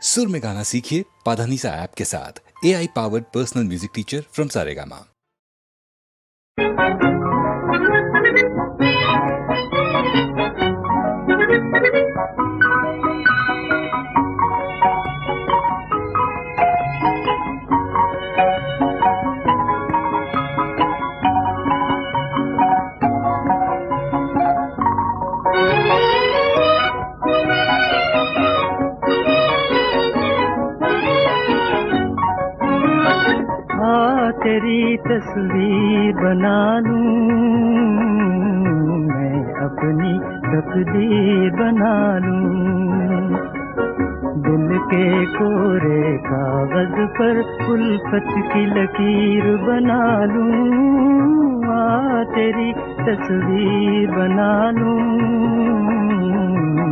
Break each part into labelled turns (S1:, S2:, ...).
S1: सुर में गाना सीखिए पाधानीसा ऐप के साथ। AI powered personal music teacher from Saregama.
S2: तेरी तस्वीर बना लूं मैं, अपनी तकदीर बना लूं। दिल के कोरे कागज पर उल्फत की लकीर बना लूं। तेरी तस्वीर बना लूं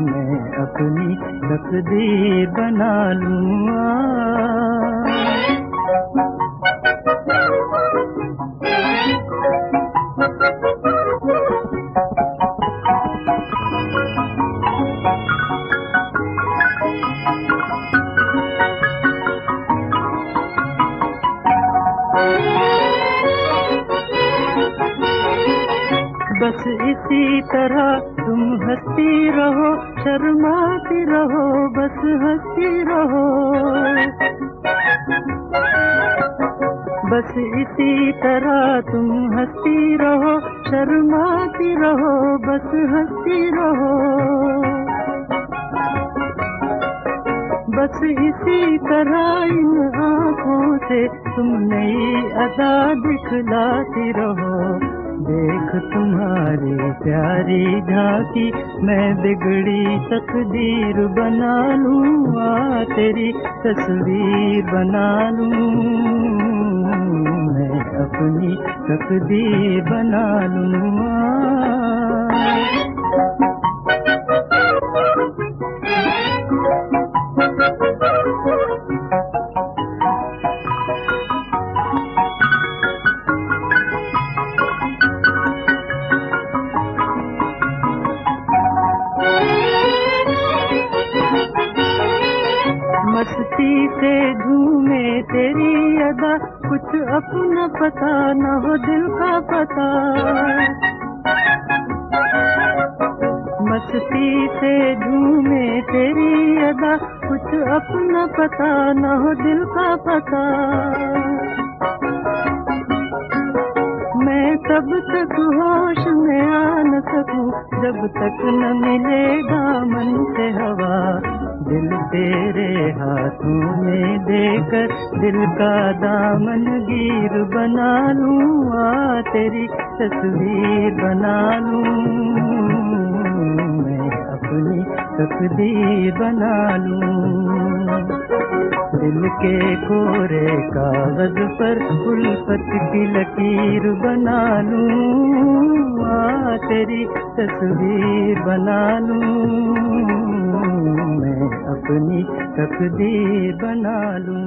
S2: मैं, अपनी तकदीर बना लूं। बस इसी तरह तुम हंसती रहो, शर्माती रहो, बस हंसती रहो। बस इसी तरह तुम हंसती रहो, शर्माती रहो, बस हंसती रहो। बस इसी तरह इन आँखों से तुम नई अदा दिखलाती रहो। देख तुम्हारी प्यारी झांकी, मैं बिगड़ी तकदीर बना लूं। तेरी तस्वीर बना लूं मैं, अपनी तकदीर बना लूं। मस्ती से झूमे तेरी अदा, कुछ अपना पता न हो दिल का पता। मस्ती से झूमे तेरी अदा, कुछ अपना पता न हो दिल का पता। मैं तब तक होश में आ न सकूं, जब तक न मिलेगा मन से हवा। दिल तेरे हाथों में देकर दिल का दामन गिर बना लूं। तेरी तस्वीर बना लूं मैं, अपनी तकदीर बना लूं। दिल के कोरे कागज पर उल्फत की लकीर बना लूं। तेरी तस्वीर बना लूं मैं, अपनी तकदीर बना लूं।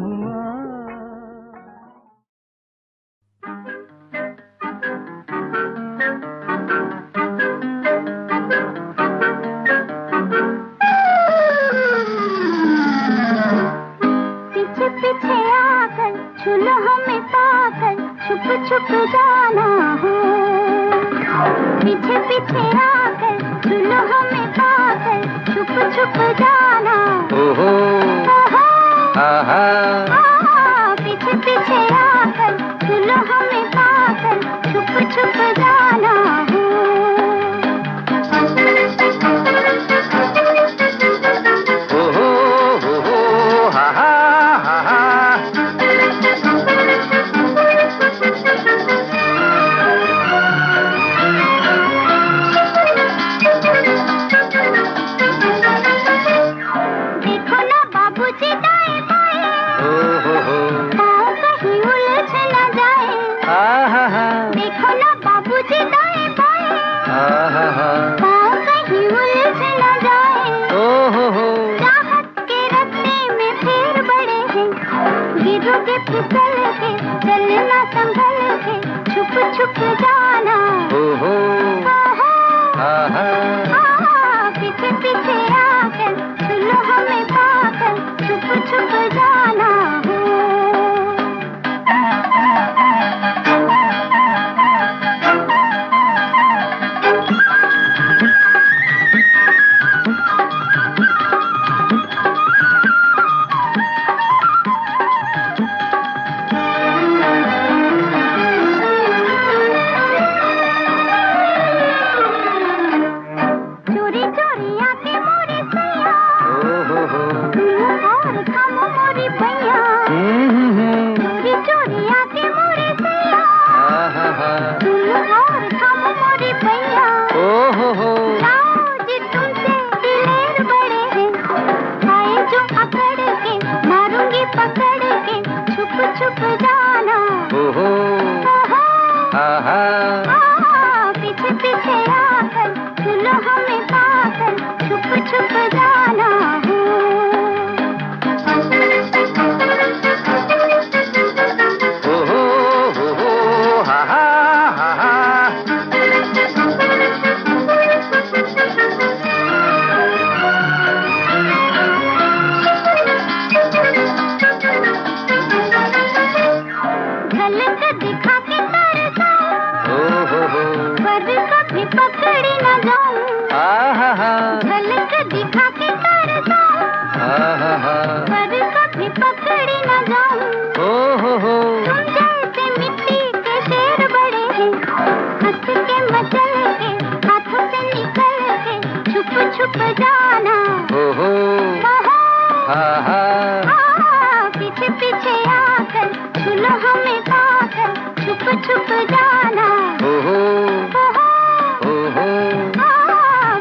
S3: पीछे पीछे आकर छुलो हमें पाकर, छुप छुप जाना हो। पीछे पीछे आकर छुलो हमें पाकर, छुप छुप जाना।
S2: ओहो आहा,
S3: पीछे पीछे आकर छुलो हमें पाकर, छुप छुप जाना हो।
S2: ओहो हा हा हा।
S3: देखो ना बाबूजी दाएं बाएं, पाँव कहीं उलझ न जाए। देखो ना बाबूजी दाएं बाएं, पाँव कहीं उलझ न जाए। चाहत के रस्ते में फिर बड़े हैं, गिरोगे फिसल के, चलना संभल के, छुप छुप जाना। पीछे पीछे आकर छुलो हमें पाकर, छुप पर कभी पकड़ी न जाऊं।
S2: हो
S3: तुम जैसे मिट्टी के शेर बड़े हैं, हंस के मचल के हाथों से निकल के छुप छुप जाना।
S2: हो
S3: पीछे पीछे आकर छुलो हमें पाकर छुप छुप जाना।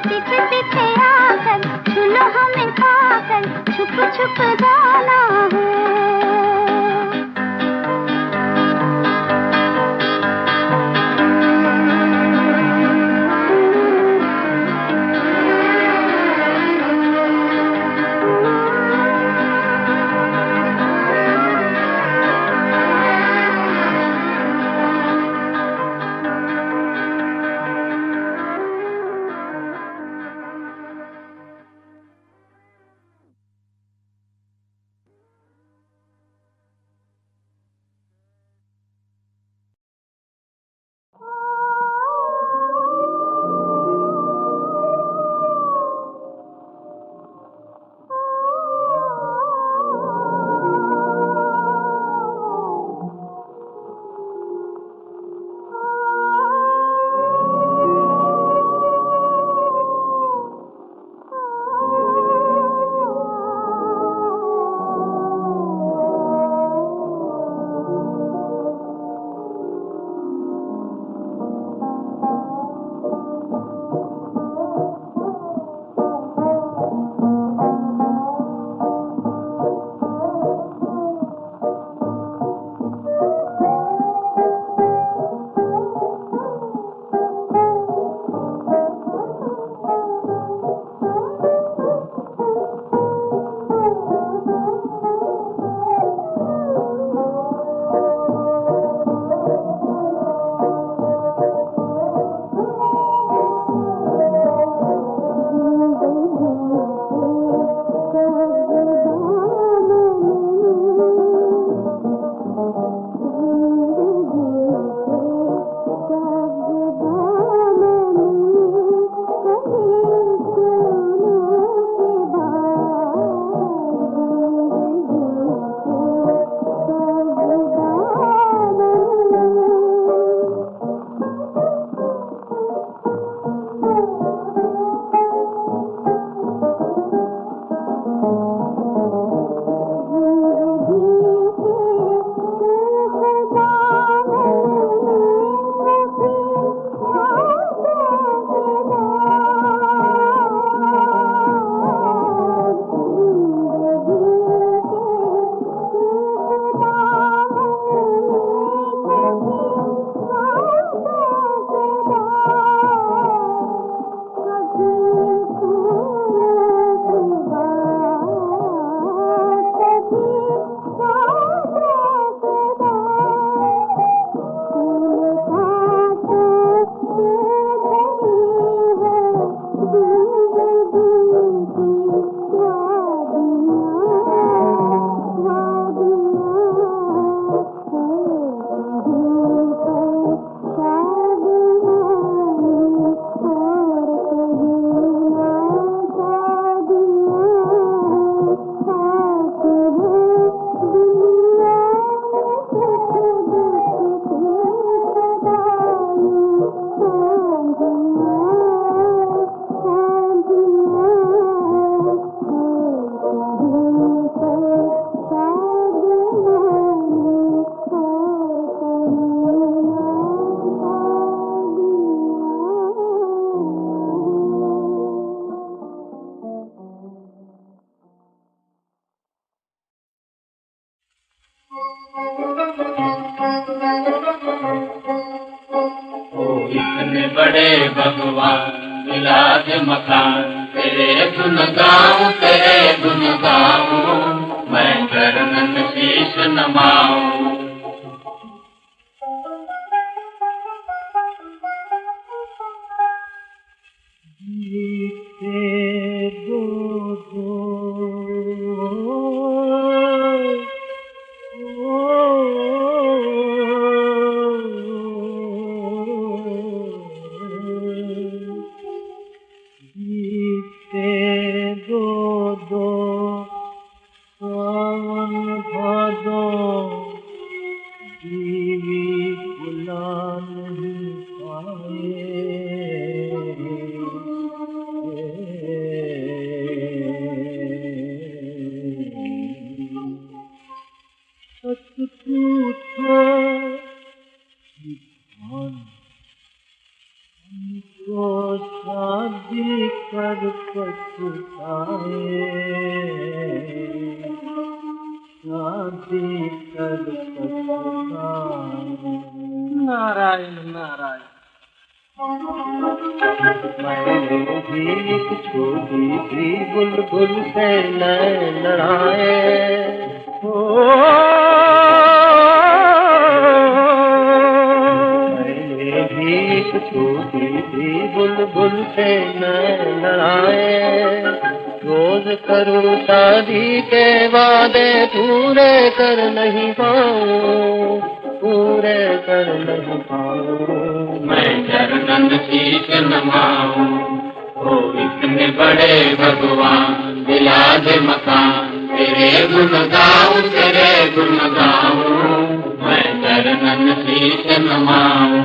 S3: पीछे पीछे आकर छुलो हमें पाकर छुप छुप जाना।
S4: इतने बड़े भगवान मिला के मकान, तेरे गुन गाऊं तेरे गुन गाऊं, मैं चरणन शीश नमाऊं।
S2: शादी कर पछताऊं। नारायण नारायण। मैंने भी एक छोटी सी बुलबुल से नैन लड़ाए, मैंने भी एक छोटी सी बुलबुल से नैन लड़ाए। रोज करूं शादी के वादे पूरे कर नहीं पाऊं, पूरे कर नहीं पाऊं।
S4: मैं चरणन शीश नमाऊं, ओ इतने बड़े भगवान दिला दे मकान, तेरे गुण गाऊं, तेरे गुण गाऊं। मैं चरणन शीश नमाऊं।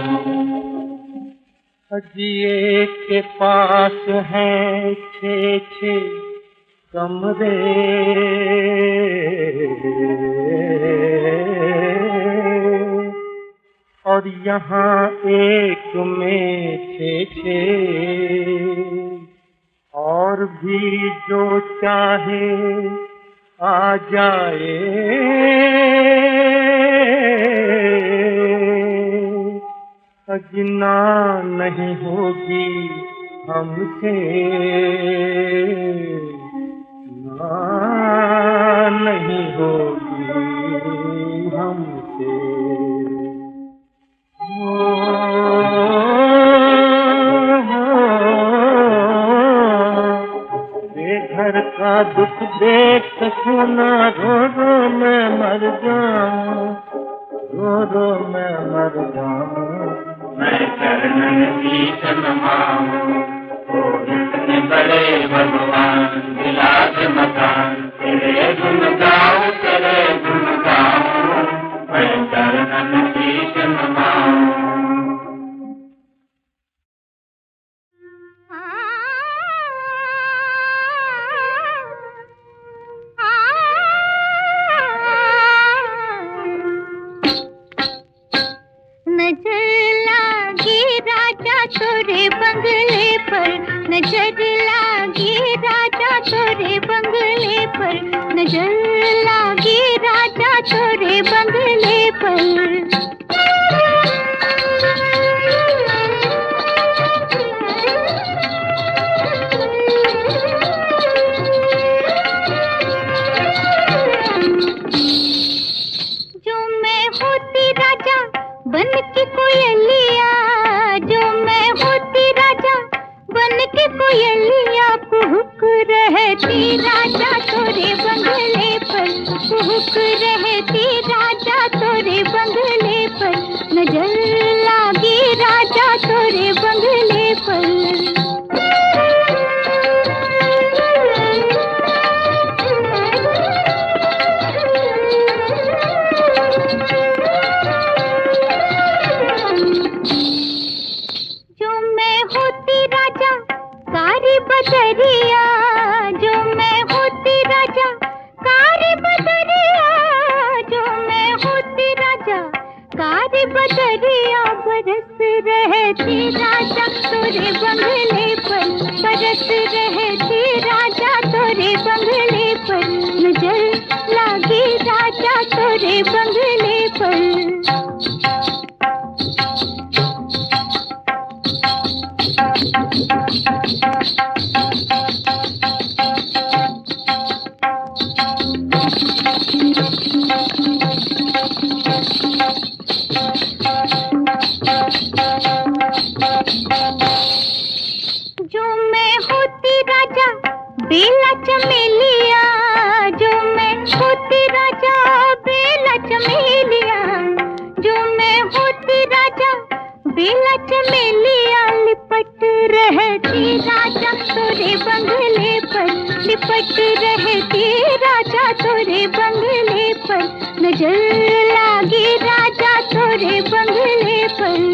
S2: अजिए के पास हैं 6 कमरे, और यहाँ एक में 6, और भी जो चाहे आ जाए। अजना नहीं होगी हमसे, ना नहीं होगी हमसे। बेघर का दुख देख सकूं ना, रो रो मैं मर जाऊं, रो रो मैं मर जाऊं।
S4: मैं चरणन शीश नमाऊं, ओ इतने बड़े भगवान दिला दे मकान, तेरे गुण गाऊं, तेरे गुण गाऊं। मैं चरणन शीश नमाऊं।
S3: नजर लागी राजा तोरे बंगले पर, नजर लागी राजा तोरे बंगले पर, नजर लागी राजा तोरे बंगले पर। जो मैं होती राजा बन के कोयलिया, जो मैं होती राजा बन के कोयलिया, कुहुक रहती राजा तोरे बंगले पर, कुहुक रहती राजा तोरे बंगले पर, नजर लागी राजा तोरे बंगले पर। बदरिया, जो मैं होती राजा कारी बदरिया, जो मैं होती राजा कारी बदरिया, बरस रहती राजा तोरे बंगले पर, बरस रहती राजा तोरे बंगले पर, नजर लागी राजा तोरे बंगले पर। बेला चमेलिया, जो मैं होती राजा बेला चमेलिया, जो मैं होती राजा बेला चमेलिया, लिपट रहती राजा तोरे बंगले पर, लिपट रहती राजा तोरे बंगले पर, नजर लागी राजा तोरे बंगले पर।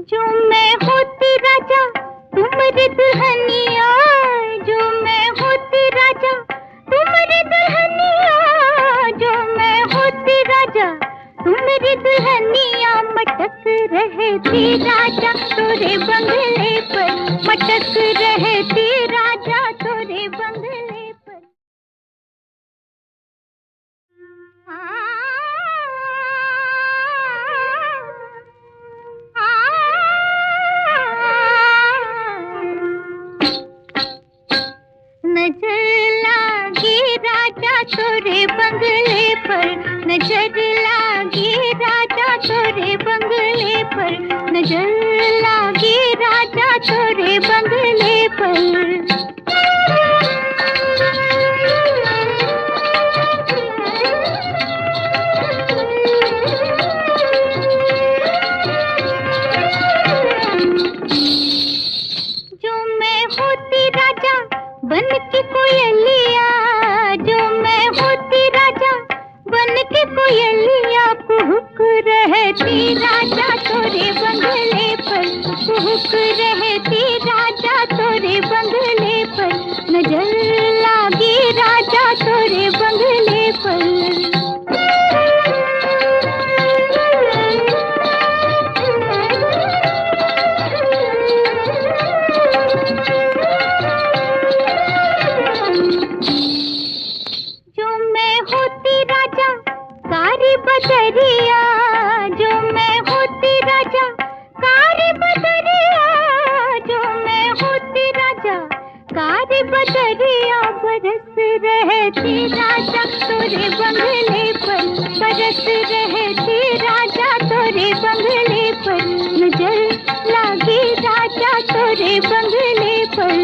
S3: जो मैं होती दुल्हनिया जो मैं होती राजा, तू मेरी दुल्हनिया जो मैं होती राजा, तू मेरी दुल्हनिया मटक रहती राजा तोरे बंगले पर, मटक रहती राजा तोरे बंगले पर। नजर लागी राजा तोरे बंगले पर, नजर लागी राजा तोरे बंगले पर, नजर लागी राजा तोरे बंगले पर। जो मैं होती राजा बन के कोयलिया, जो मैं होती राजा बन के कोयलिया, कुहुक रहती राजा तोरे बंगले पर, कुहुक रहती राजा तोरे बंगले पर, नजर लागी राजा तोरे बंगले पर। कारी बदरिया जो मैं होती राजा, कारी बदरिया जो मैं होती राजा, कारी बदरिया बरस रहती राजा तोरे बंगले पर, बरस रहती राजा तोरे बंगले पर, नजर लागी राजा तोरे बंगले पर।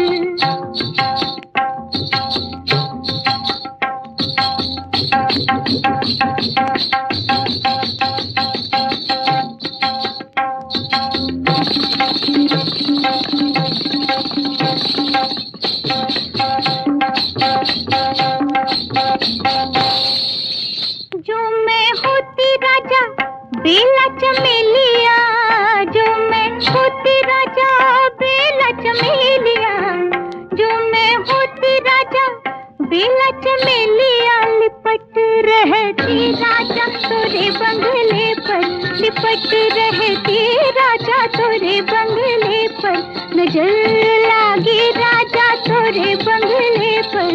S3: जो मैं होती राजा बेला चमेलिया, जो मैं होती राजा बेला चमेलिया, जो मैं होती राजा बेला चमेलिया, लिपट रहती राजा तोरे बंगले पर, लिपट रहती राजा तोरे बंगले पर, नजर लागी राजा तोरे बंगले पर।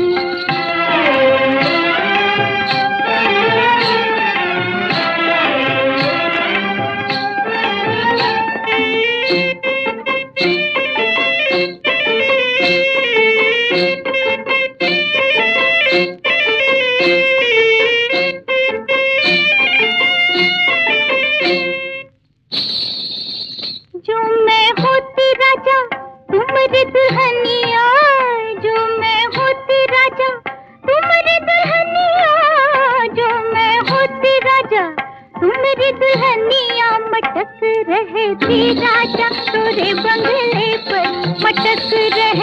S3: जो मैं होती राजा तू मेरी दुल्हनिया, जो मैं होती राजा तू मेरी दुल्हनिया, जो मैं होती राजा तू मेरी दुल्हनिया, मटक रहती राजा तोरे बंगले पर, मटक रह